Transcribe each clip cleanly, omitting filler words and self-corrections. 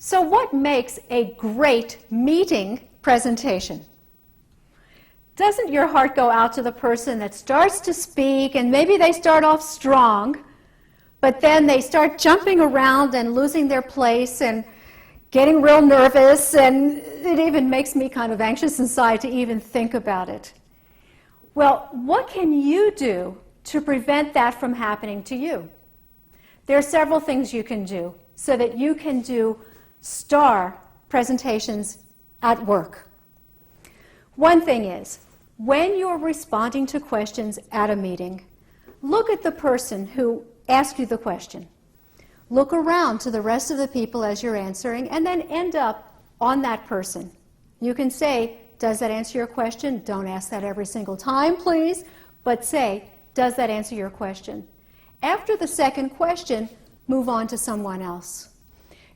So what makes a great meeting presentation? Doesn't your heart go out to the person that starts to speak, and maybe they start off strong, but then they start jumping around and losing their place and getting real nervous, and it even makes me kind of anxious inside to even think about it? Well, what can you do to prevent that from happening to you? There are several things you can do so that you can do star presentations at work. One thing is, when you're responding to questions at a meeting, look at the person who asked you the question. Look around to the rest of the people as you're answering, and then end up on that person. You can say, does that answer your question? Don't ask that every single time, please, but say, does that answer your question? After the second question, move on to someone else.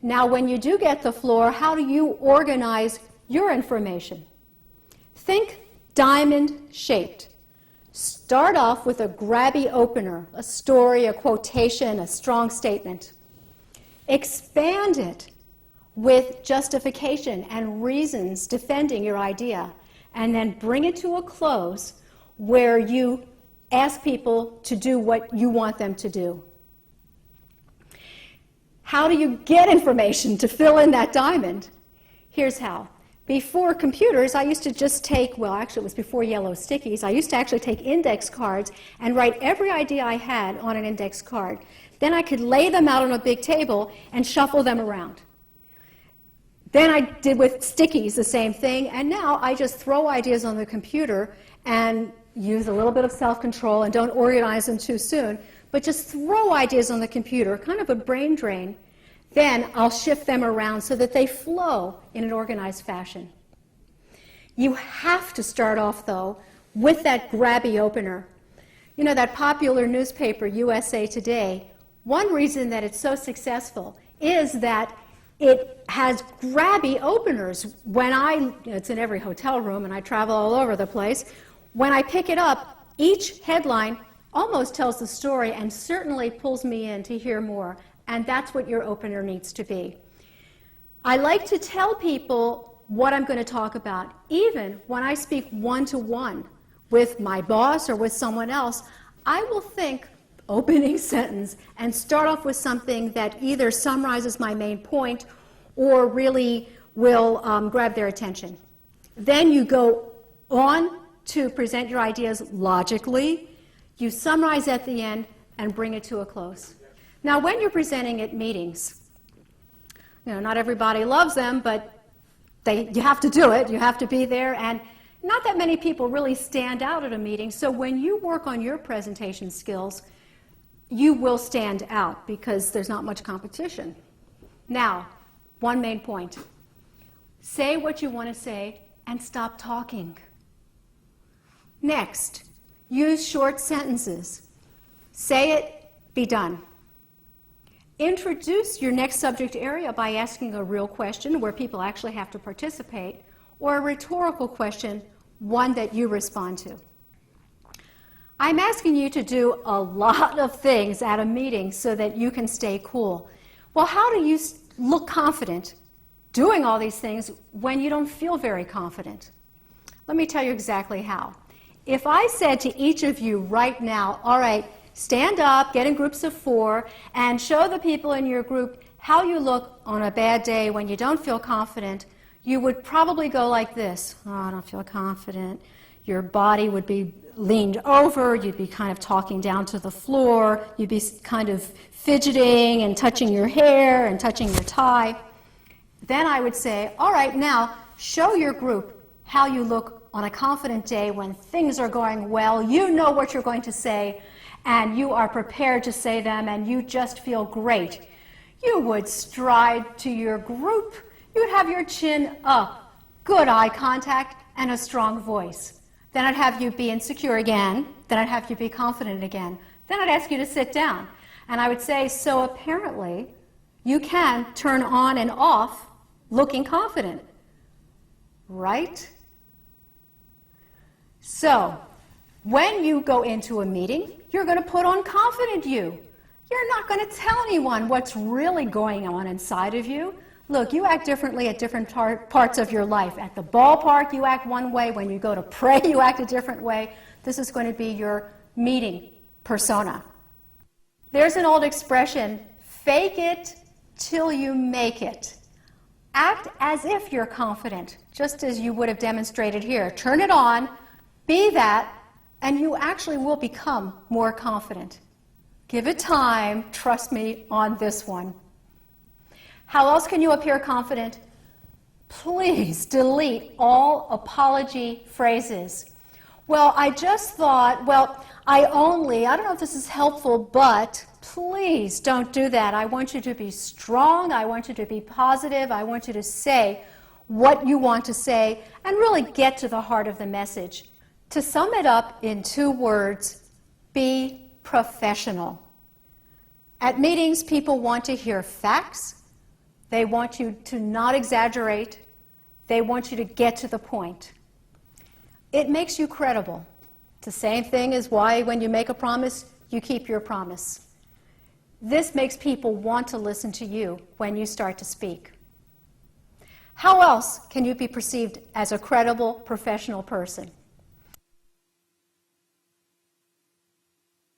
Now, when you do get the floor, how do you organize your information? Think diamond-shaped. Start off with a grabby opener, a story, a quotation, a strong statement. Expand it with justification and reasons defending your idea, and then bring it to a close where you ask people to do what you want them to do. How do you get information to fill in that diamond? Here's how. Before computers, I used to just take, well, actually it was before yellow stickies, I used to actually take index cards and write every idea I had on an index card. Then I could lay them out on a big table and shuffle them around. Then I did with stickies the same thing, and now I just throw ideas on the computer and use a little bit of self-control and don't organize them too soon, but just throw ideas on the computer, kind of a brain drain. Then I'll shift them around so that they flow in an organized fashion. You have to start off, though, with that grabby opener. You know, that popular newspaper, USA Today, one reason that it's so successful is that it has grabby openers. It's in every hotel room, and I travel all over the place. When I pick it up, each headline almost tells the story and certainly pulls me in to hear more. And that's what your opener needs to be. I like to tell people what I'm going to talk about. Even when I speak one-to-one with my boss or with someone else, I will think opening sentence and start off with something that either summarizes my main point or really will grab their attention. Then you go on to present your ideas logically. You summarize at the end and bring it to a close. Now, when you're presenting at meetings, not everybody loves them, but you have to do it. You have to be there, and not that many people really stand out at a meeting. So when you work on your presentation skills, you will stand out because there's not much competition. Now, one main point. Say what you want to say and stop talking. Next, use short sentences. Say it, be done. Introduce your next subject area by asking a real question where people actually have to participate, or a rhetorical question, one that you respond to. I'm asking you to do a lot of things at a meeting so that you can stay cool. Well, how do you look confident doing all these things when you don't feel very confident? Let me tell you exactly how. If I said to each of you right now, all right, stand up, get in groups of 4, and show the people in your group how you look on a bad day when you don't feel confident, you would probably go like this. Oh, I don't feel confident. Your body would be leaned over. You'd be kind of talking down to the floor. You'd be kind of fidgeting and touching your hair and touching your tie. Then I would say, all right, now show your group how you look on a confident day when things are going well. You know what you're going to say, and you are prepared to say them, and you just feel great. You would stride to your group. You would have your chin up, good eye contact, and a strong voice. Then I'd have you be insecure again. Then I'd have you be confident again. Then I'd ask you to sit down. And I would say, so apparently, you can turn on and off looking confident, right? So, when you go into a meeting, you're going to put on confident you. You're not going to tell anyone what's really going on inside of you. Look, you act differently at different parts of your life. At the ballpark, you act one way. When you go to pray, you act a different way. This is going to be your meeting persona. There's an old expression, fake it till you make it. Act as if you're confident, just as you would have demonstrated here. Turn it on, be that, and you actually will become more confident. Give it time, trust me on this one. How else can you appear confident? Please delete all apology phrases. Well, I just thought, well, I don't know if this is helpful, but please don't do that. I want you to be strong. I want you to be positive. I want you to say what you want to say and really get to the heart of the message. To sum it up in 2 words, be professional. At meetings, people want to hear facts. They want you to not exaggerate. They want you to get to the point. It makes you credible. It's the same thing as why when you make a promise, you keep your promise. This makes people want to listen to you when you start to speak. How else can you be perceived as a credible professional person?